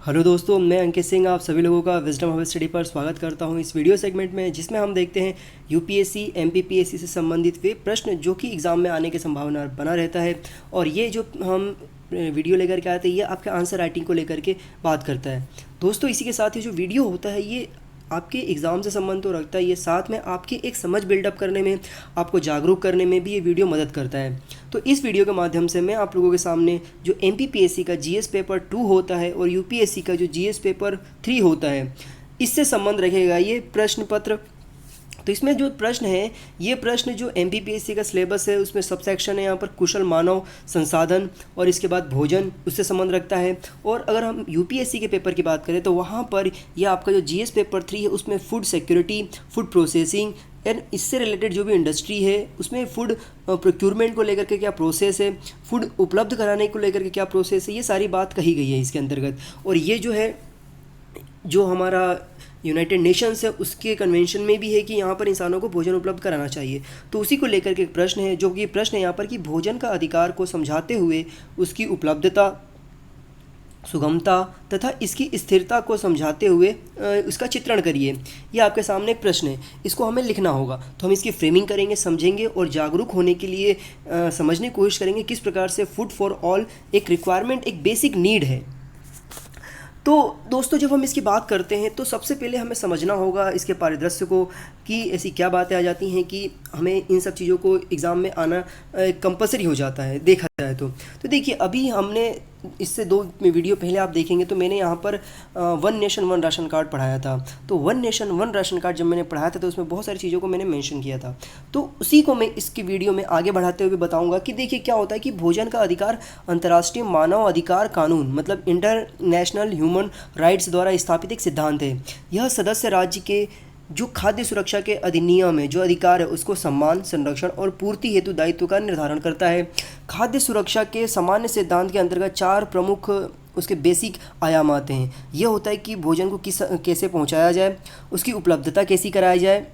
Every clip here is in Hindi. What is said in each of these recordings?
हेलो दोस्तों, मैं अंकित सिंह आप सभी लोगों का विजडम हब स्टडी पर स्वागत करता हूं इस वीडियो सेगमेंट में, जिसमें हम देखते हैं यूपीएससी एमपीपीएससी से संबंधित वे प्रश्न जो कि एग्ज़ाम में आने की संभावना बना रहता है। और ये जो हम वीडियो लेकर के आते हैं ये आपके आंसर राइटिंग को लेकर के बात करता है। दोस्तों, इसी के साथ ही जो वीडियो होता है ये आपके एग्ज़ाम से संबंध तो रखता है, ये साथ में आपकी एक समझ बिल्डअप करने में, आपको जागरूक करने में भी ये वीडियो मदद करता है। तो इस वीडियो के माध्यम से मैं आप लोगों के सामने जो एमपीपीएससी का जीएस पेपर 2 होता है और यूपीएससी का जो जीएस पेपर 3 होता है, इससे संबंध रखेगा ये प्रश्न पत्र। तो इसमें जो प्रश्न है, ये प्रश्न जो एमपीपीएससी का सिलेबस है उसमें सब सेक्शन है यहाँ पर कुशल मानव संसाधन और इसके बाद भोजन, उससे संबंध रखता है। और अगर हम यूपीएससी के पेपर की बात करें तो वहाँ पर यह आपका जो जीएस पेपर 3 है उसमें food security, food processing and इससे रिलेटेड जो भी इंडस्ट्री है उसमें फूड प्रोक्यूरमेंट को लेकर के क्या प्रोसेस है, फूड उपलब्ध कराने को लेकर के क्या प्रोसेस है, ये सारी बात कही गई है इसके अंतर्गत। और ये जो है जो हमारा यूनाइटेड नेशंस है उसके कन्वेंशन में भी है कि यहाँ पर इंसानों को भोजन उपलब्ध कराना चाहिए। तो उसी को लेकर के एक प्रश्न है, जो कि प्रश्न है यहाँ पर कि भोजन का अधिकार को समझाते हुए उसकी उपलब्धता, सुगमता तथा इसकी स्थिरता को समझाते हुए उसका चित्रण करिए। ये आपके सामने एक प्रश्न है, इसको हमें लिखना होगा। तो हम इसकी फ्रेमिंग करेंगे, समझेंगे और जागरूक होने के लिए समझने की कोशिश करेंगे किस प्रकार से फूड फॉर ऑल एक रिक्वायरमेंट, एक बेसिक नीड है। तो दोस्तों, जब हम इसकी बात करते हैं तो सबसे पहले हमें समझना होगा इसके परिदृश्य को कि ऐसी क्या बातें आ जाती हैं कि हमें इन सब चीज़ों को एग्ज़ाम में आना कंपलसरी हो जाता है देखा जाए तो देखिए, अभी हमने इससे 2 वीडियो पहले आप देखेंगे तो मैंने यहाँ पर one nation one ration card पढ़ाया था। तो one nation one ration card जब मैंने पढ़ाया था तो उसमें बहुत सारी चीज़ों को मैंने मेंशन किया था। तो उसी को मैं इसकी वीडियो में आगे बढ़ाते हुए बताऊंगा कि देखिए क्या होता है कि भोजन का अधिकार अंतर्राष्ट्रीय मानव अधिकार कानून मतलब इंटरनेशनल ह्यूमन राइट्स द्वारा स्थापित एक सिद्धांत है। यह सदस्य राज्य के जो खाद्य सुरक्षा के अधिनियम है, जो अधिकार है उसको सम्मान, संरक्षण और पूर्ति हेतु दायित्व का निर्धारण करता है। खाद्य सुरक्षा के सामान्य सिद्धांत के अंतर्गत 4 प्रमुख उसके बेसिक आयाम आते हैं। यह होता है कि भोजन को कैसे पहुंचाया जाए, उसकी उपलब्धता कैसी कराई जाए,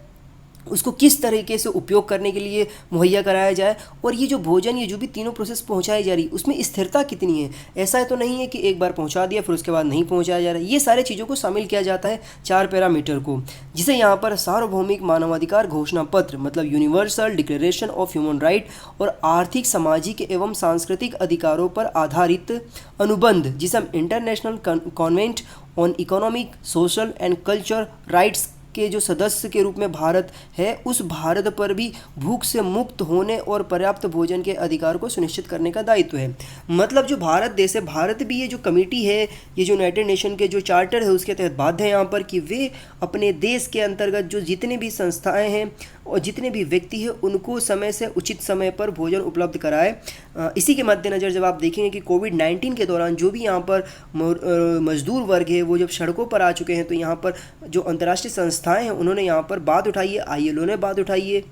उसको किस तरीके से उपयोग करने के लिए मुहैया कराया जाए, और ये जो भोजन, ये जो भी तीनों प्रोसेस पहुंचाई जा रही उसमें स्थिरता कितनी है। ऐसा तो नहीं है कि एक बार पहुंचा दिया फिर उसके बाद नहीं पहुंचाया जा रहा है। ये सारे चीज़ों को शामिल किया जाता है 4 पैरामीटर को, जिसे यहाँ पर सार्वभौमिक मानवाधिकार घोषणा पत्र मतलब universal declaration of human right और आर्थिक, सामाजिक एवं सांस्कृतिक अधिकारों पर आधारित अनुबंध, जिसे हम international convent on economic, social and culture rights के जो सदस्य के रूप में भारत है, उस भारत पर भी भूख से मुक्त होने और पर्याप्त भोजन के अधिकार को सुनिश्चित करने का दायित्व है। मतलब जो भारत देश है, भारत भी ये जो कमेटी है, ये जो यूनाइटेड नेशन के जो चार्टर है उसके तहत बाध्य है यहाँ पर कि वे अपने देश के अंतर्गत जो जितने भी संस्थाएं हैं और जितने भी व्यक्ति हैं उनको समय से उचित समय पर भोजन उपलब्ध कराए। इसी के मद्देनज़र जब आप देखेंगे कि कोविड-19 के दौरान जो भी यहाँ पर मजदूर वर्ग है वो जब सड़कों पर आ चुके हैं, तो यहाँ पर जो अंतर्राष्ट्रीय संस्थाएं हैं उन्होंने यहाँ पर बात उठाई है। आईएलओ ने बात उठाई है,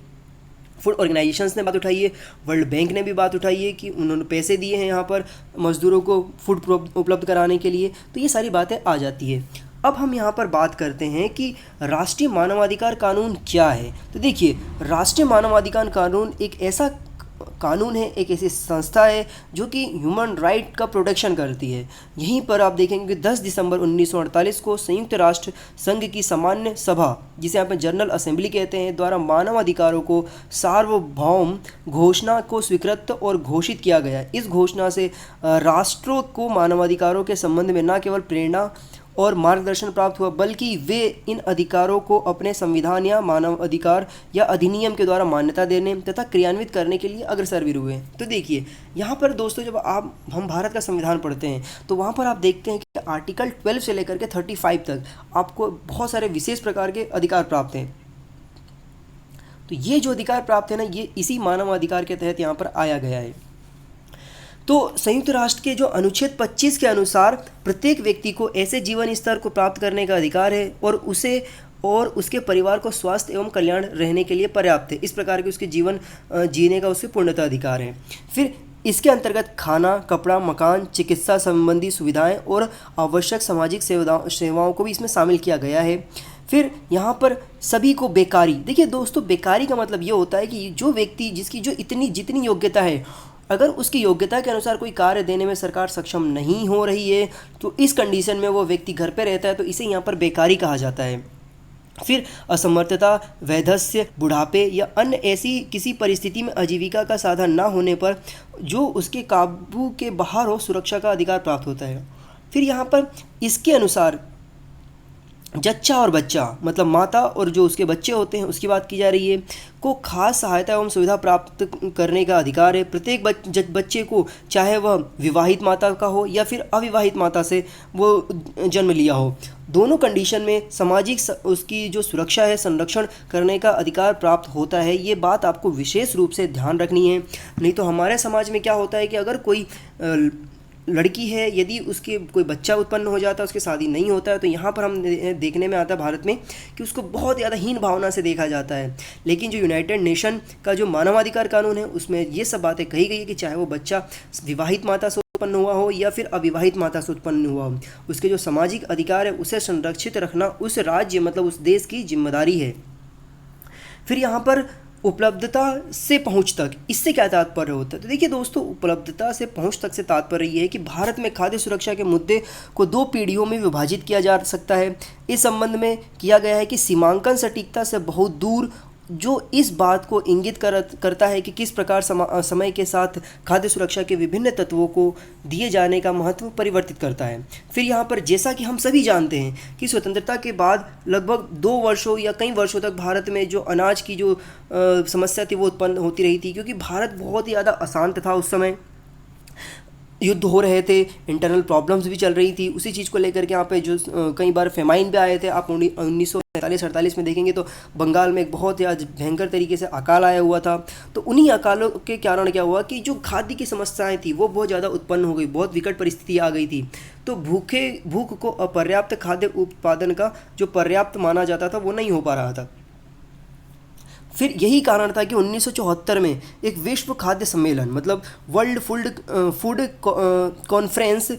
फूड ऑर्गेनाइजेशंस ने बात उठाई है, वर्ल्ड बैंक ने भी बात उठाई है कि उन्होंने पैसे दिए हैं यहाँ पर मज़दूरों को फूड उपलब्ध कराने के लिए। तो ये सारी बातें आ जाती है। अब हम यहाँ पर बात करते हैं कि राष्ट्रीय मानवाधिकार कानून क्या है। तो देखिए, राष्ट्रीय मानवाधिकार कानून एक ऐसा कानून है, एक ऐसी संस्था है जो कि ह्यूमन राइट का प्रोटेक्शन करती है। यहीं पर आप देखेंगे कि 10 दिसंबर 1948 को संयुक्त राष्ट्र संघ की सामान्य सभा, जिसे यहाँ पर जनरल असेंबली कहते हैं, द्वारा मानव अधिकारों को सार्वभौम घोषणा को स्वीकृत और घोषित किया गया। इस घोषणा से राष्ट्रों को मानवाधिकारों के संबंध में न केवल प्रेरणा और मार्गदर्शन प्राप्त हुआ, बल्कि वे इन अधिकारों को अपने संविधान या मानव अधिकार या अधिनियम के द्वारा मान्यता देने तथा क्रियान्वित करने के लिए अग्रसर भी हुए। तो देखिए यहाँ पर दोस्तों, जब हम भारत का संविधान पढ़ते हैं तो वहाँ पर आप देखते हैं कि आर्टिकल 12 से लेकर के 35 तक आपको बहुत सारे विशेष प्रकार के अधिकार प्राप्त हैं। तो ये जो अधिकार प्राप्त है ना, ये इसी मानव अधिकार के तहत यहाँ पर आया गया है। तो संयुक्त राष्ट्र के जो अनुच्छेद 25 के अनुसार प्रत्येक व्यक्ति को ऐसे जीवन स्तर को प्राप्त करने का अधिकार है और उसके परिवार को स्वास्थ्य एवं कल्याण रहने के लिए पर्याप्त है। इस प्रकार के उसके जीवन जीने का उसके पूर्णतः अधिकार है। फिर इसके अंतर्गत खाना, कपड़ा, मकान, चिकित्सा संबंधी सुविधाएं और आवश्यक सामाजिक सेवाओं को भी इसमें शामिल किया गया है। फिर यहाँ पर सभी को बेकारी, देखिए दोस्तों, बेकारी का मतलब ये होता है कि जो व्यक्ति जिसकी जो जितनी योग्यता है अगर उसकी योग्यता के अनुसार कोई कार्य देने में सरकार सक्षम नहीं हो रही है तो इस कंडीशन में वो व्यक्ति घर पे रहता है, तो इसे यहाँ पर बेकारी कहा जाता है। फिर असमर्थता, वैधस्य, बुढ़ापे या अन्य ऐसी किसी परिस्थिति में आजीविका का साधन ना होने पर जो उसके काबू के बाहर हो, सुरक्षा का अधिकार प्राप्त होता है। फिर यहाँ पर इसके अनुसार जच्चा और बच्चा मतलब माता और जो उसके बच्चे होते हैं उसकी बात की जा रही है, को खास सहायता एवं सुविधा प्राप्त करने का अधिकार है। प्रत्येक बच्चे को, चाहे वह विवाहित माता का हो या फिर अविवाहित माता से वो जन्म लिया हो, दोनों कंडीशन में सामाजिक उसकी जो सुरक्षा है, संरक्षण करने का अधिकार प्राप्त होता है। ये बात आपको विशेष रूप से ध्यान रखनी है। नहीं तो हमारे समाज में क्या होता है कि अगर कोई लड़की है, यदि उसके कोई बच्चा उत्पन्न हो जाता है, उसकी शादी नहीं होता है, तो यहाँ पर हम देखने में आता है भारत में कि उसको बहुत ज़्यादा हीन भावना से देखा जाता है। लेकिन जो यूनाइटेड नेशन का जो मानवाधिकार कानून है उसमें ये सब बातें कही गई है कि चाहे वो बच्चा विवाहित माता से उत्पन्न हुआ हो या फिर अविवाहित माता से उत्पन्न हुआ हो, उसके जो सामाजिक अधिकार है उसे संरक्षित रखना उस राज्य मतलब उस देश की जिम्मेदारी है। फिर यहाँ पर उपलब्धता से पहुंच तक, इससे क्या तात्पर्य होता है? तो देखिए दोस्तों, उपलब्धता से पहुंच तक से तात्पर्य ये है कि भारत में खाद्य सुरक्षा के मुद्दे को 2 पीढ़ियों में विभाजित किया जा सकता है। इस संबंध में किया गया है कि सीमांकन सटीकता से बहुत दूर, जो इस बात को इंगित करता है कि किस प्रकार समय के साथ खाद्य सुरक्षा के विभिन्न तत्वों को दिए जाने का महत्व परिवर्तित करता है। फिर यहाँ पर जैसा कि हम सभी जानते हैं कि स्वतंत्रता के बाद लगभग 2 वर्षों या कई वर्षों तक भारत में जो अनाज की जो समस्या थी वो उत्पन्न होती रही थी, क्योंकि भारत बहुत ही ज़्यादा अशांत था उस समय। युद्ध हो रहे थे, इंटरनल प्रॉब्लम्स भी चल रही थी। उसी चीज़ को लेकर के यहाँ पे जो कई बार फेमाइन भी आए थे। आप 1947-48 में देखेंगे तो बंगाल में एक बहुत ही भयंकर तरीके से अकाल आया हुआ था। तो उन्हीं अकालों के कारण क्या हुआ कि जो खाद्य की समस्याएं थी वो बहुत ज़्यादा उत्पन्न हो गई, बहुत विकट परिस्थिति आ गई थी। तो भूख को अपर्याप्त खाद्य उत्पादन का जो पर्याप्त माना जाता था वो नहीं हो पा रहा था। फिर यही कारण था कि 1974 में एक विश्व खाद्य सम्मेलन मतलब वर्ल्ड फूड कॉन्फ्रेंस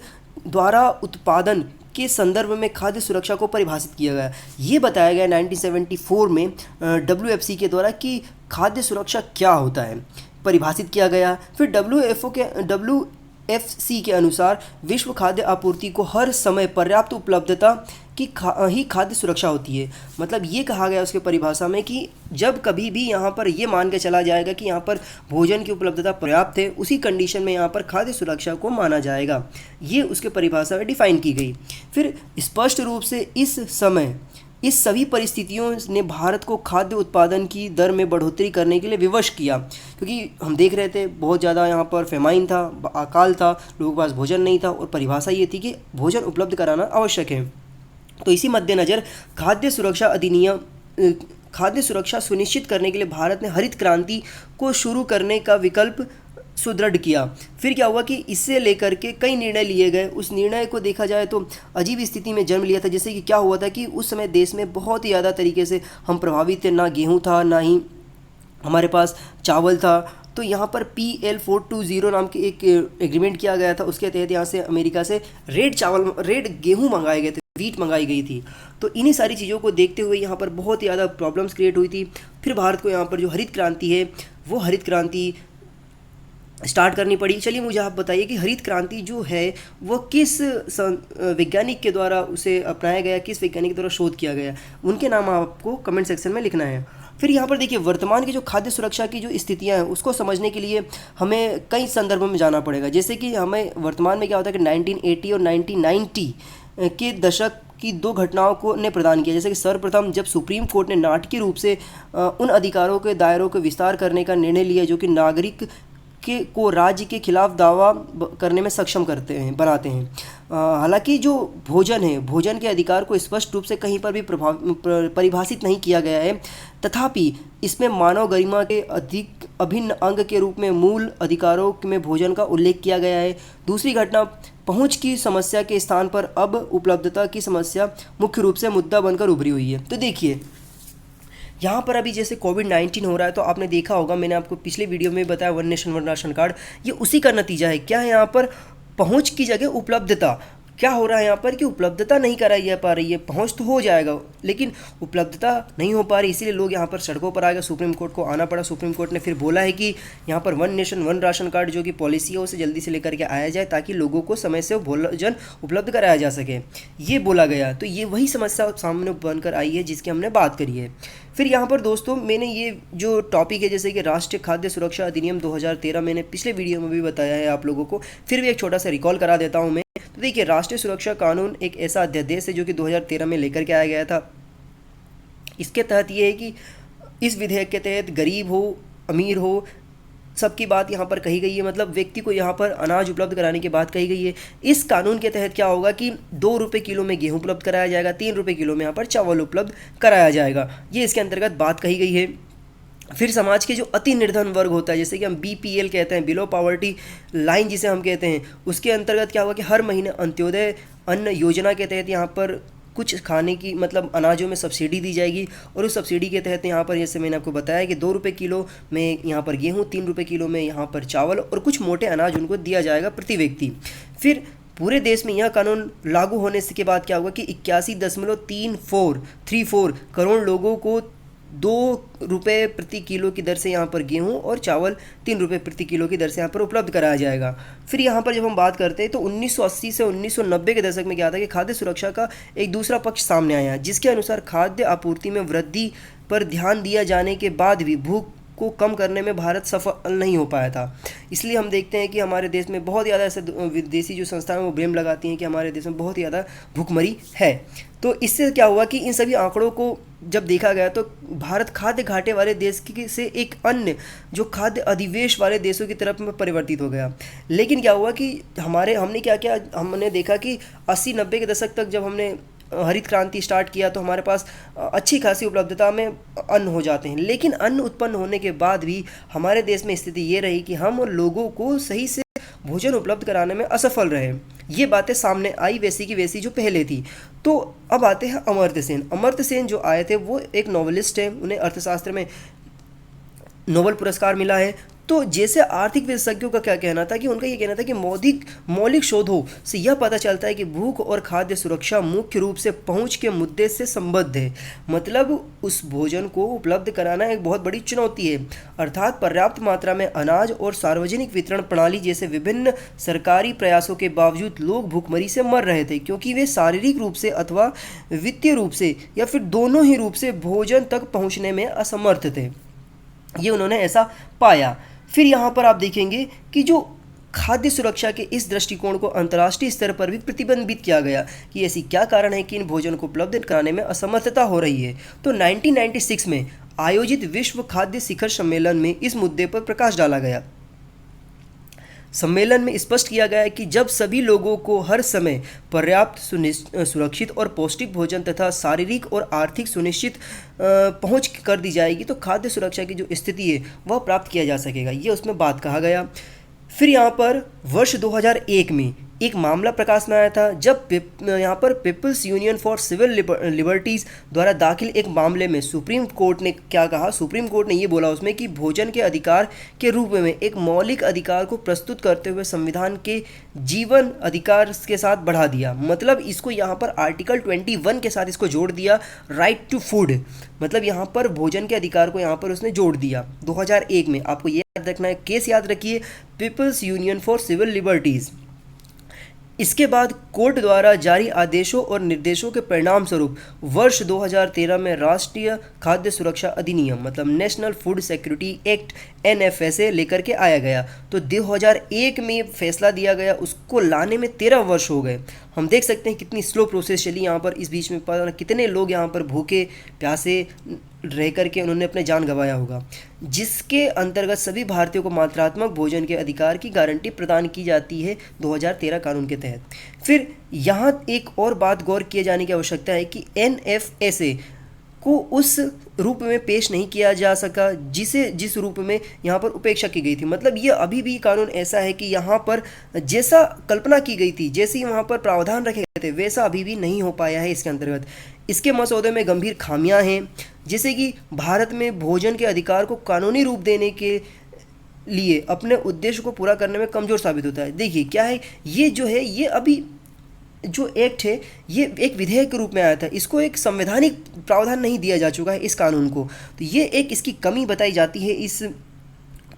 द्वारा उत्पादन के संदर्भ में खाद्य सुरक्षा को परिभाषित किया गया। ये बताया गया 1974 में WFC के द्वारा कि खाद्य सुरक्षा क्या होता है, परिभाषित किया गया। फिर WFC के अनुसार विश्व खाद्य आपूर्ति को हर समय पर्याप्त उपलब्धता की ही खाद्य सुरक्षा होती है। मतलब ये कहा गया उसके परिभाषा में कि जब कभी भी यहाँ पर ये मान के चला जाएगा कि यहाँ पर भोजन की उपलब्धता पर्याप्त है, उसी कंडीशन में यहाँ पर खाद्य सुरक्षा को माना जाएगा। ये उसके परिभाषा में डिफाइन की गई। फिर स्पष्ट रूप से इस समय इस सभी परिस्थितियों ने भारत को खाद्य उत्पादन की दर में बढ़ोतरी करने के लिए विवश किया, क्योंकि हम देख रहे थे बहुत ज़्यादा यहाँ पर फेमाइन था, अकाल था, लोगों के पास भोजन नहीं था और परिभाषा ये थी कि भोजन उपलब्ध कराना आवश्यक है। तो इसी मद्देनज़र खाद्य सुरक्षा सुनिश्चित करने के लिए भारत ने हरित क्रांति को शुरू करने का विकल्प सुदृढ़ किया। फिर क्या हुआ कि इससे लेकर के कई निर्णय लिए गए। उस निर्णय को देखा जाए तो अजीब स्थिति में जन्म लिया था। जैसे कि क्या हुआ था कि उस समय देश में बहुत ही ज़्यादा तरीके से हम प्रभावित थे, ना गेहूँ था ना ही हमारे पास चावल था। तो यहाँ पर PL420 नाम के एक एग्रीमेंट किया गया था। उसके तहत यहाँ से अमेरिका से रेड गेहूँ मंगाए गए थे, वीट मंगाई गई थी। तो इन्हीं सारी चीज़ों को देखते हुए यहाँ पर बहुत ही ज़्यादा प्रॉब्लम्स क्रिएट हुई थी। फिर भारत को यहाँ पर जो हरित क्रांति है वो हरित क्रांति स्टार्ट करनी पड़ी। चलिए मुझे आप बताइए कि हरित क्रांति जो है वो किस वैज्ञानिक के द्वारा उसे अपनाया गया, किस वैज्ञानिक के द्वारा शोध किया गया, उनके नाम आपको कमेंट सेक्शन में लिखना है। फिर यहाँ पर देखिए वर्तमान की जो खाद्य सुरक्षा की जो स्थितियाँ हैं उसको समझने के लिए हमें कई संदर्भों में जाना पड़ेगा। जैसे कि हमें वर्तमान में क्या होता है कि 1980 और 1990 के दशक की 2 घटनाओं को ने प्रदान किया। जैसे कि सर्वप्रथम जब सुप्रीम कोर्ट ने नाटकीय रूप से उन अधिकारों के दायरों को विस्तार करने का निर्णय लिया जो कि नागरिक को राज्य के खिलाफ दावा करने में सक्षम बनाते हैं। हालांकि जो भोजन है, भोजन के अधिकार को स्पष्ट रूप से कहीं पर भी परिभाषित नहीं किया गया है, तथापि इसमें मानव गरिमा के अधिक अभिन्न अंग के रूप में मूल अधिकारों में भोजन का उल्लेख किया गया है। दूसरी घटना पहुंच की समस्या के स्थान पर अब उपलब्धता की समस्या मुख्य रूप से मुद्दा बनकर उभरी हुई है। तो देखिए यहाँ पर अभी जैसे कोविड-19 हो रहा है, तो आपने देखा होगा, मैंने आपको पिछले वीडियो में बताया one nation one ration card, ये उसी का नतीजा है। क्या है यहाँ पर पहुँच की जगह उपलब्धता। क्या हो रहा है यहाँ पर कि उपलब्धता नहीं कराई जा पा रही है। पहुँच तो हो जाएगा लेकिन उपलब्धता नहीं हो पा रही, इसीलिए लोग यहाँ पर सड़कों पर आ गए, सुप्रीम कोर्ट को आना पड़ा। सुप्रीम कोर्ट ने फिर बोला है कि यहाँ पर one nation one ration card जो कि पॉलिसी है उसे जल्दी से लेकर के आया जाए ताकि लोगों को समय से भोजन उपलब्ध कराया जा सके, ये बोला गया। तो ये वही समस्या सामने बनकर आई है जिसकी हमने बात करी है। फिर यहाँ पर दोस्तों मैंने ये जो टॉपिक है जैसे कि राष्ट्रीय खाद्य सुरक्षा अधिनियम 2013 मैंने पिछले वीडियो में भी बताया है आप लोगों को, फिर भी एक छोटा सा रिकॉल करा देता हूँ मैं। तो देखिए, राष्ट्रीय सुरक्षा कानून एक ऐसा अध्यादेश है जो कि 2013 में लेकर के आया गया था। इसके तहत ये है कि इस विधेयक के तहत गरीब हो अमीर हो सबकी बात यहाँ पर कही गई है, मतलब व्यक्ति को यहाँ पर अनाज उपलब्ध कराने की बात कही गई है। इस कानून के तहत क्या होगा कि 2 रुपये किलो में गेहूँ उपलब्ध कराया जाएगा, 3 रुपये किलो में यहाँ पर चावल उपलब्ध कराया जाएगा, ये इसके अंतर्गत बात कही गई है। फिर समाज के जो अति निर्धन वर्ग होता है, जैसे कि हम BPL कहते हैं, बिलो पॉवर्टी लाइन जिसे हम कहते हैं, उसके अंतर्गत क्या होगा कि हर महीने अंत्योदय अन्न योजना के तहत यहाँ पर कुछ खाने की मतलब अनाजों में सब्सिडी दी जाएगी। और उस सब्सिडी के तहत यहाँ पर जैसे मैंने आपको बताया कि 2 रुपये किलो में यहाँ पर गेहूँ, 3 रुपये किलो में यहाँ पर चावल और कुछ मोटे अनाज उनको दिया जाएगा प्रति व्यक्ति। फिर पूरे देश में यह कानून लागू होने के बाद क्या होगा कि 81.34 करोड़ लोगों को 2 रुपये प्रति किलो की दर से यहाँ पर गेहूँ और चावल 3 रुपये प्रति किलो की दर से यहाँ पर उपलब्ध कराया जाएगा। फिर यहाँ पर जब हम बात करते हैं तो 1980 से 1990 के दशक में क्या था कि खाद्य सुरक्षा का एक दूसरा पक्ष सामने आया, जिसके अनुसार खाद्य आपूर्ति में वृद्धि पर ध्यान दिया जाने के बाद भी भूख को कम करने में भारत सफल नहीं हो पाया था। इसलिए हम देखते हैं कि हमारे देश में बहुत ज़्यादा ऐसे विदेशी जो संस्थाएं वो ब्लेम लगाती हैं कि हमारे देश में बहुत ज़्यादा भूखमरी है। तो इससे क्या हुआ कि इन सभी आंकड़ों को जब देखा गया तो भारत खाद्य घाटे वाले देश से एक अन्य जो खाद्य अधिवेश वाले देशों की तरफ में परिवर्तित हो गया। लेकिन क्या हुआ कि हमने क्या किया, हमने देखा कि 80-90 के दशक तक जब हमने हरित क्रांति स्टार्ट किया तो हमारे पास अच्छी खासी उपलब्धता में अन्न हो जाते हैं। लेकिन अन्न उत्पन्न होने के बाद भी हमारे देश में स्थिति ये रही कि हम लोगों को सही से भोजन उपलब्ध कराने में असफल रहे। ये बातें सामने आई वैसी की वैसी जो पहले थी। तो अब आते हैं अमर्त्य सेन। अमर्त्य सेन जो आए थे वो एक नॉवेलिस्ट है, उन्हें अर्थशास्त्र में नोबेल पुरस्कार मिला है। तो जैसे आर्थिक विशेषज्ञों का क्या कहना था कि उनका ये कहना था कि मौलिक शोधों से यह पता चलता है कि भूख और खाद्य सुरक्षा मुख्य रूप से पहुंच के मुद्दे से संबद्ध है। मतलब उस भोजन को उपलब्ध कराना एक बहुत बड़ी चुनौती है, अर्थात पर्याप्त मात्रा में अनाज और सार्वजनिक वितरण प्रणाली जैसे विभिन्न सरकारी प्रयासों के बावजूद लोग भूखमरी से मर रहे थे, क्योंकि वे शारीरिक रूप से अथवा वित्तीय रूप से या फिर दोनों ही रूप से भोजन तक पहुँचने में असमर्थ थे। ये उन्होंने ऐसा पाया। फिर यहाँ पर आप देखेंगे कि जो खाद्य सुरक्षा के इस दृष्टिकोण को अंतर्राष्ट्रीय स्तर पर भी प्रतिबंधित किया गया कि ऐसी क्या कारण है कि इन भोजन को उपलब्ध कराने में असमर्थता हो रही है। तो 1996 में आयोजित विश्व खाद्य शिखर सम्मेलन में इस मुद्दे पर प्रकाश डाला गया। सम्मेलन में स्पष्ट किया गया है कि जब सभी लोगों को हर समय पर्याप्त सुरक्षित और पौष्टिक भोजन तथा शारीरिक और आर्थिक सुनिश्चित पहुंच कर दी जाएगी तो खाद्य सुरक्षा की जो स्थिति है वह प्राप्त किया जा सकेगा, ये उसमें बात कहा गया। फिर यहाँ पर वर्ष 2001 में एक मामला प्रकाश में आया था जब यहाँ पर People's Union for Civil Liberties द्वारा दाखिल एक मामले में सुप्रीम कोर्ट ने क्या कहा, सुप्रीम कोर्ट ने ये बोला उसमें कि भोजन के अधिकार के रूप में एक मौलिक अधिकार को प्रस्तुत करते हुए संविधान के जीवन अधिकार के साथ बढ़ा दिया। मतलब इसको यहाँ पर आर्टिकल 21 के साथ इसको जोड़ दिया, राइट टू फूड, मतलब यहाँ पर भोजन के अधिकार को यहाँ पर उसने जोड़ दिया 2001 में। आपको ये याद रखना है, केस याद रखिए, People's Union for Civil Liberties. इसके बाद कोर्ट द्वारा जारी आदेशों और निर्देशों के परिणाम स्वरूप वर्ष 2013 में राष्ट्रीय खाद्य सुरक्षा अधिनियम मतलब national food security act NFSA लेकर के आया गया। तो 2001 में फैसला दिया गया, उसको लाने में 13 वर्ष हो गए। हम देख सकते हैं कितनी स्लो प्रोसेस चली यहाँ पर। इस बीच में पता कितने लोग यहाँ पर भूखे प्यासे रह करके उन्होंने अपने जान गंवाया होगा, जिसके अंतर्गत सभी भारतीयों को मात्रात्मक भोजन के अधिकार की गारंटी प्रदान की जाती है 2013 कानून के तहत। फिर यहाँ एक और बात गौर किए जाने की आवश्यकता है कि NFSA को उस रूप में पेश नहीं किया जा सका जिस रूप में यहाँ पर उपेक्षा की गई थी। मतलब ये अभी भी कानून ऐसा है कि यहाँ पर जैसा कल्पना की गई थी, जैसे वहाँ पर प्रावधान रखे गए थे, वैसा अभी भी नहीं हो पाया है इसके अंतर्गत। इसके मसौदे में गंभीर खामियां हैं, जैसे कि भारत में भोजन के अधिकार को कानूनी रूप देने के लिए अपने उद्देश्य को पूरा करने में कमज़ोर साबित होता है। देखिए क्या है, ये जो है ये अभी जो एक्ट है ये एक विधेयक के रूप में आया था, इसको एक संवैधानिक प्रावधान नहीं दिया जा चुका है इस कानून को। तो ये एक इसकी कमी बताई जाती है इस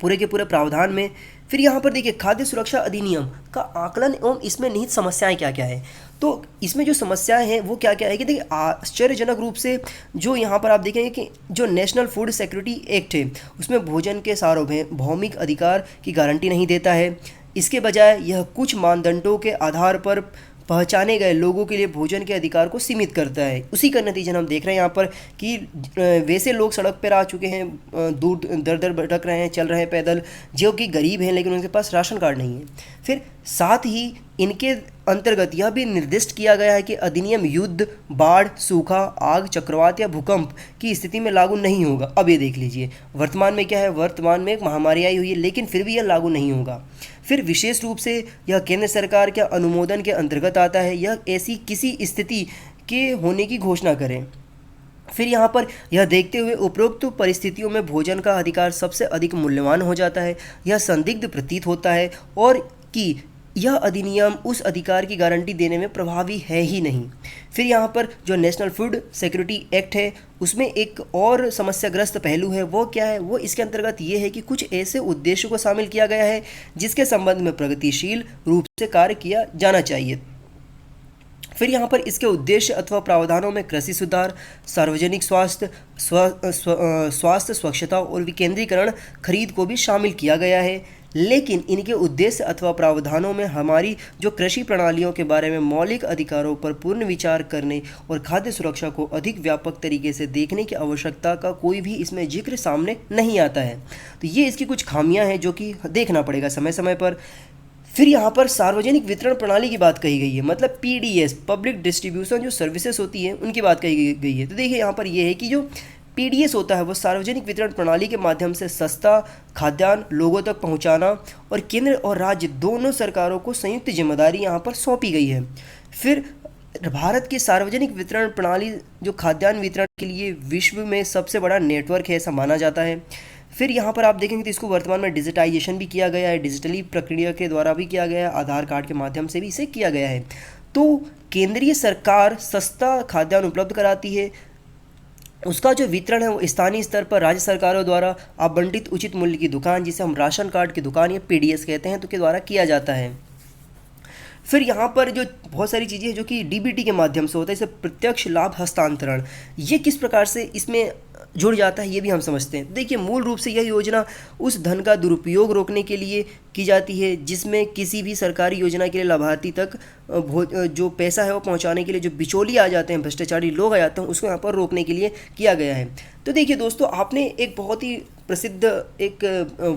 पूरे के पूरे प्रावधान में। फिर यहाँ पर देखिए खाद्य सुरक्षा अधिनियम का आकलन एवं इसमें निहित समस्याएं क्या क्या है। तो इसमें जो समस्याएं हैं वो क्या क्या है कि देखिए आश्चर्यजनक रूप से जो यहाँ पर आप देखेंगे कि जो नेशनल फूड सिक्योरिटी एक्ट है उसमें भोजन के सार्वभौमिक अधिकार की गारंटी नहीं देता है। इसके बजाय यह कुछ मानदंडों के आधार पर पहचाने गए लोगों के लिए भोजन के अधिकार को सीमित करता है। उसी का नतीजन हम देख रहे हैं यहाँ पर कि वैसे लोग सड़क पर आ चुके हैं, दूर दर दर भटक रहे हैं, चल रहे हैं पैदल, जो कि गरीब हैं लेकिन उनके पास राशन कार्ड नहीं है। फिर साथ ही इनके अंतर्गत यह भी निर्दिष्ट किया गया है कि अधिनियम युद्ध, बाढ़, सूखा, आग, चक्रवात या भूकंप की स्थिति में लागू नहीं होगा। अब ये देख लीजिए वर्तमान में क्या है, वर्तमान में एक महामारी आई हुई है लेकिन फिर भी यह लागू नहीं होगा। फिर विशेष रूप से यह केंद्र सरकार के अनुमोदन के अंतर्गत आता है, यह ऐसी किसी स्थिति के होने की घोषणा करें। फिर यहाँ पर यह देखते हुए उपरोक्त परिस्थितियों में भोजन का अधिकार सबसे अधिक मूल्यवान हो जाता है, यह संदिग्ध प्रतीत होता है और कि यह अधिनियम उस अधिकार की गारंटी देने में प्रभावी है ही नहीं। फिर यहाँ पर जो नेशनल फूड सिक्योरिटी एक्ट है उसमें एक और समस्याग्रस्त पहलू है, वो क्या है, वो इसके अंतर्गत ये है कि कुछ ऐसे उद्देश्यों को शामिल किया गया है जिसके संबंध में प्रगतिशील रूप से कार्य किया जाना चाहिए। फिर यहाँ पर इसके उद्देश्य अथवा प्रावधानों में कृषि सुधार, सार्वजनिक स्वास्थ्य, स्वास्थ्य स्वच्छता और विकेंद्रीकरण खरीद को भी शामिल किया गया है। लेकिन इनके उद्देश्य अथवा प्रावधानों में हमारी जो कृषि प्रणालियों के बारे में मौलिक अधिकारों पर पूर्ण विचार करने और खाद्य सुरक्षा को अधिक व्यापक तरीके से देखने की आवश्यकता का कोई भी इसमें जिक्र सामने नहीं आता है। तो ये इसकी कुछ खामियां हैं जो कि देखना पड़ेगा समय समय पर। फिर यहाँ पर सार्वजनिक वितरण प्रणाली की बात कही गई है, मतलब पीडीएस, पब्लिक डिस्ट्रीब्यूशन जो सर्विसेज होती है उनकी बात कही गई है। तो देखिए यहाँ पर ये है कि जो पीडीएस होता है वो सार्वजनिक वितरण प्रणाली के माध्यम से सस्ता खाद्यान्न लोगों तक पहुंचाना और केंद्र और राज्य दोनों सरकारों को संयुक्त जिम्मेदारी यहाँ पर सौंपी गई है। फिर भारत की सार्वजनिक वितरण प्रणाली जो खाद्यान्न वितरण के लिए विश्व में सबसे बड़ा नेटवर्क है ऐसा माना जाता है। फिर यहाँ पर आप देखेंगे तो इसको वर्तमान में डिजिटाइजेशन भी किया गया है, डिजिटली प्रक्रिया के द्वारा भी किया गया है, आधार कार्ड के माध्यम से भी इसे किया गया है। तो केंद्रीय सरकार सस्ता खाद्यान्न उपलब्ध कराती है, उसका जो वितरण है वो स्थानीय स्तर पर राज्य सरकारों द्वारा आवंटित उचित मूल्य की दुकान, जिसे हम राशन कार्ड की दुकान या पीडीएस कहते हैं, तो के द्वारा किया जाता है। फिर यहाँ पर जो बहुत सारी चीज़ें हैं जो कि डीबीटी के माध्यम से होता है, जैसे प्रत्यक्ष लाभ हस्तांतरण, ये किस प्रकार से इसमें जुड़ जाता है ये भी हम समझते हैं। देखिए मूल रूप से यह योजना उस धन का दुरुपयोग रोकने के लिए की जाती है जिसमें किसी भी सरकारी योजना के लिए लाभार्थी तक जो पैसा है वो पहुंचाने के लिए जो बिचौलिए आ जाते हैं, भ्रष्टाचारी लोग आ जाते हैं, उसको यहाँ पर रोकने के लिए किया गया है। तो देखिए दोस्तों, आपने एक बहुत ही प्रसिद्ध एक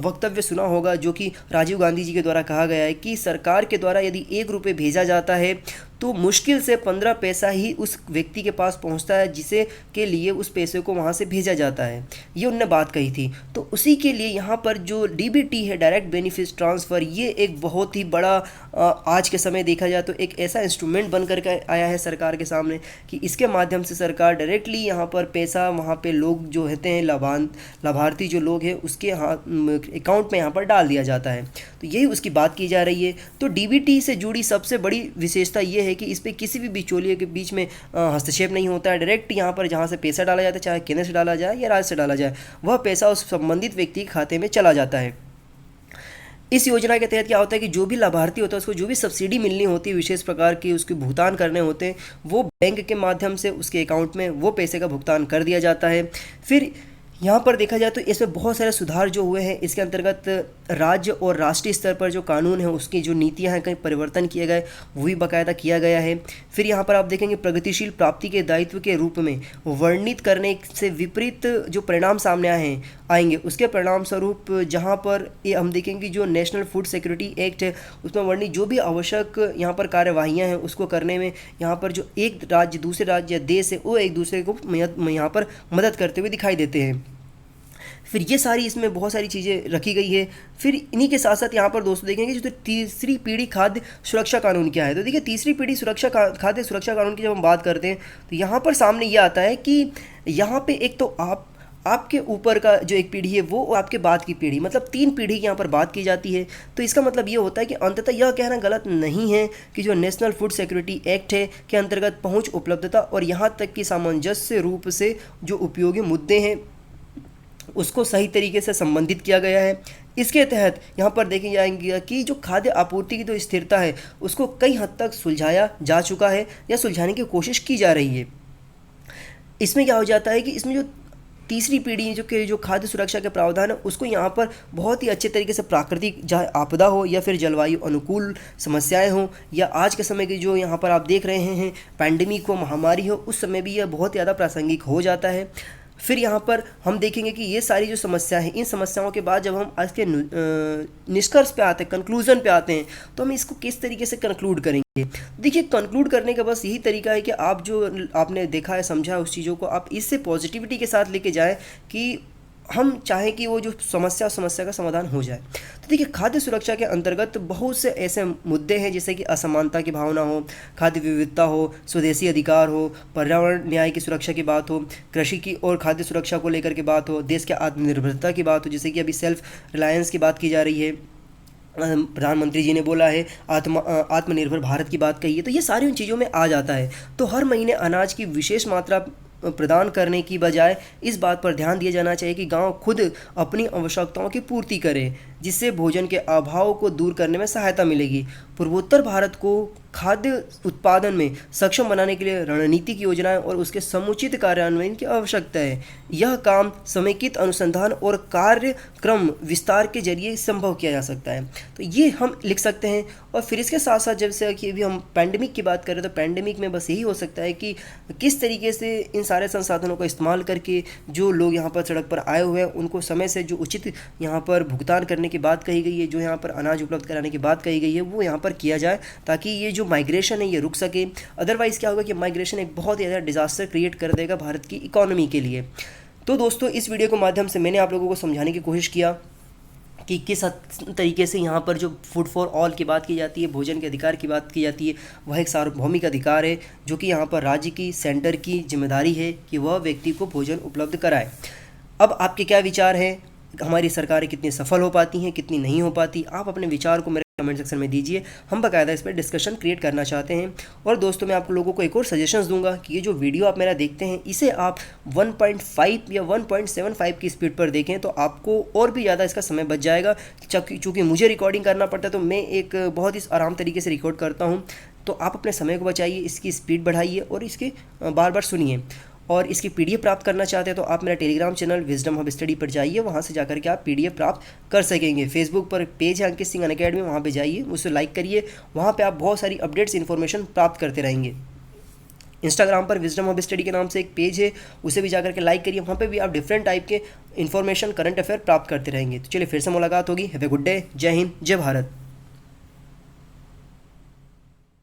वक्तव्य सुना होगा जो कि राजीव गांधी जी के द्वारा कहा गया है कि सरकार के द्वारा यदि 1 रुपये भेजा जाता है तो मुश्किल से 15 पैसा ही उस व्यक्ति के पास पहुंचता है जिसे के लिए उस पैसे को वहां से भेजा जाता है। ये उनने बात कही थी। तो उसी के लिए यहाँ पर जो डीबीटी है, डायरेक्ट बेनिफिट ट्रांसफ़र, ये एक बहुत ही बड़ा आज के समय देखा जाए तो एक ऐसा इंस्ट्रूमेंट बन कर के आया है सरकार के सामने कि इसके माध्यम से सरकार डायरेक्टली यहाँ पर पैसा वहाँ पे लोग जो होते हैं लाभार्थी जो लोग हैं उसके अकाउंट में यहाँ पर डाल दिया जाता है। तो यही उसकी बात की जा रही है। तो डीबीटी से जुड़ी सबसे बड़ी विशेषता ये है कि इस पर किसी भी बिचौलिए के बीच में हस्तक्षेप नहीं होता है। डायरेक्ट यहाँ पर जहाँ से पैसा डाला जाता है, चाहे केंद्र से डाला जाए या राज्य से डाला जाए, वह पैसा उस संबंधित व्यक्ति के खाते में चला जाता है। इस योजना के तहत क्या होता है कि जो भी लाभार्थी होता है उसको जो भी सब्सिडी मिलनी होती है, विशेष प्रकार की उसके भुगतान करने होते हैं, वो बैंक के माध्यम से उसके अकाउंट में वो पैसे का भुगतान कर दिया जाता है। फिर यहाँ पर देखा जाए तो इसमें बहुत सारे सुधार जो हुए हैं। इसके अंतर्गत राज्य और राष्ट्रीय स्तर पर जो कानून है उसकी जो नीतियाँ हैं कहीं परिवर्तन किए गए, वो भी बाकायदा किया गया है। फिर यहाँ पर आप देखेंगे प्रगतिशील प्राप्ति के दायित्व के रूप में वर्णित करने से विपरीत जो परिणाम सामने आएंगे उसके परिणाम स्वरूप जहाँ पर ये हम देखेंगे कि जो नेशनल फूड सिक्योरिटी एक्ट है उसमें वर्णित जो भी आवश्यक यहाँ पर कार्यवाहियाँ हैं उसको करने में यहाँ पर जो एक राज्य दूसरे राज्य या देश है वो एक दूसरे को यहाँ पर मदद करते हुए दिखाई देते हैं। फिर ये सारी इसमें बहुत सारी चीज़ें रखी गई है। फिर इन्हीं के साथ साथ यहाँ पर दोस्तों देखेंगे जो तीसरी पीढ़ी खाद्य सुरक्षा कानून क्या है। तो देखिए तीसरी पीढ़ी खाद्य सुरक्षा कानून की जब हम बात करते हैं तो यहाँ पर सामने ये आता है कि यहाँ पे एक तो आप आपके ऊपर का जो एक पीढ़ी है वो आपके बाद की पीढ़ी, मतलब 3 पीढ़ी की यहाँ पर बात की जाती है। तो इसका मतलब ये होता है कि अंततः यह कहना गलत नहीं है कि जो नेशनल फूड सिक्योरिटी एक्ट है के अंतर्गत पहुँच, उपलब्धता और यहाँ तक कि सामंजस्य रूप से जो उपयोगी मुद्दे हैं उसको सही तरीके से संबंधित किया गया है। इसके तहत यहाँ पर देखे जाएंगे कि जो खाद्य आपूर्ति की जो स्थिरता है उसको कई हद तक सुलझाया जा चुका है या सुलझाने की कोशिश की जा रही है। इसमें क्या हो जाता है कि इसमें जो तीसरी पीढ़ी जो खाद्य सुरक्षा के प्रावधान है उसको यहाँ पर बहुत ही अच्छे तरीके से प्राकृतिक चाहे आपदा हो या फिर जलवायु अनुकूल समस्याएं हो या आज के समय की जो यहाँ पर आप देख रहे हैं पैंडेमिक हो, महामारी हो, उस समय भी यह बहुत ज़्यादा प्रासंगिक हो जाता है। फिर यहाँ पर हम देखेंगे कि ये सारी जो समस्या है, इन समस्याओं के बाद जब हम आज के निष्कर्ष पे आते हैं, कंक्लूजन पे आते हैं, तो हम इसको किस तरीके से कंक्लूड करेंगे। देखिए, कंक्लूड करने का बस यही तरीका है कि आप जो आपने देखा है, समझा है उस चीज़ों को आप इससे पॉजिटिविटी के साथ लेके जाएं कि हम चाहें कि वो जो समस्या का समाधान हो जाए। तो देखिए, खाद्य सुरक्षा के अंतर्गत बहुत से ऐसे मुद्दे हैं जैसे कि असमानता की भावना हो, खाद्य विविधता हो, स्वदेशी अधिकार हो, पर्यावरण न्याय की सुरक्षा की बात हो, कृषि की और खाद्य सुरक्षा को लेकर के बात हो, देश के आत्मनिर्भरता की बात हो, जैसे कि अभी सेल्फ रिलायंस की बात की जा रही है, प्रधानमंत्री जी ने बोला है आत्मनिर्भर भारत की बात कही है, तो ये सारी उन चीज़ों में आ जाता है। तो हर महीने अनाज की विशेष मात्रा प्रदान करने की बजाय इस बात पर ध्यान दिया जाना चाहिए कि गांव खुद अपनी आवश्यकताओं की पूर्ति करें, जिससे भोजन के अभाव को दूर करने में सहायता मिलेगी। पूर्वोत्तर भारत को खाद्य उत्पादन में सक्षम बनाने के लिए रणनीतिक योजनाएं और उसके समुचित कार्यान्वयन की आवश्यकता है। यह काम समेकित अनुसंधान और कार्यक्रम विस्तार के जरिए संभव किया जा सकता है। तो ये हम लिख सकते हैं। और फिर इसके साथ साथ जैसे कि अभी हम पैंडेमिक की बात करें तो पैंडेमिक में बस यही हो सकता है कि किस तरीके से इन सारे संसाधनों का इस्तेमाल करके जो लोग यहाँ पर सड़क पर आए हुए हैं उनको समय से जो उचित यहाँ पर भुगतान करने की बात कही गई है, जो यहाँ पर अनाज उपलब्ध कराने की बात कही गई है, वो यहाँ पर किया जाए ताकि ये जो माइग्रेशन है ये रुक सके। अदरवाइज़ क्या होगा कि माइग्रेशन एक बहुत ही ज़्यादा डिज़ास्टर क्रिएट कर देगा भारत की इकोनॉमी के लिए। तो दोस्तों, इस वीडियो के माध्यम से मैंने आप लोगों को समझाने की कोशिश किया कि किस तरीके से यहाँ पर जो फूड फॉर ऑल की बात की जाती है, भोजन के अधिकार की बात की जाती है, वह एक सार्वभौमिक अधिकार है जो कि यहाँ पर राज्य की, सेंटर की जिम्मेदारी है कि वह व्यक्ति को भोजन उपलब्ध कराए। अब आपके क्या विचार हैं, हमारी सरकारें कितनी सफल हो पाती हैं, कितनी नहीं हो पाती, आप अपने विचार को मेरे कमेंट सेक्शन में दीजिए। हम बाकायदा इस पर डिस्कशन क्रिएट करना चाहते हैं। और दोस्तों, मैं आप लोगों को एक और सजेशंस दूंगा कि ये जो वीडियो आप मेरा देखते हैं इसे आप 1.5 या 1.75 की स्पीड पर देखें तो आपको और भी ज़्यादा इसका समय बच जाएगा। चूँकि मुझे रिकॉर्डिंग करना पड़ता है तो मैं एक बहुत ही आराम तरीके से रिकॉर्ड करता हूँ। तो आप अपने समय को बचाइए, इसकी स्पीड बढ़ाइए और इसके बार बार सुनिए। और इसकी पीडीएफ प्राप्त करना चाहते हैं तो आप मेरा Telegram channel wisdom hub study पर जाइए, वहाँ से जाकर के आप पीडीएफ प्राप्त कर सकेंगे। फेसबुक पर पेज है अंकित सिंह अनअकैडमी, वहाँ पे जाइए, उसे लाइक करिए, वहाँ पे आप बहुत सारी अपडेट्स इन्फॉर्मेशन प्राप्त करते रहेंगे। इंस्टाग्राम पर विजडम हब स्टडी के नाम से एक पेज है, उसे भी जाकर के लाइक करिए, वहाँ पे भी आप डिफरेंट टाइप के इन्फॉर्मेशन, करंट अफेयर प्राप्त करते रहेंगे। तो चलिए फिर से मुलाकात होगी। Have a good day. जय हिंद, जय भारत।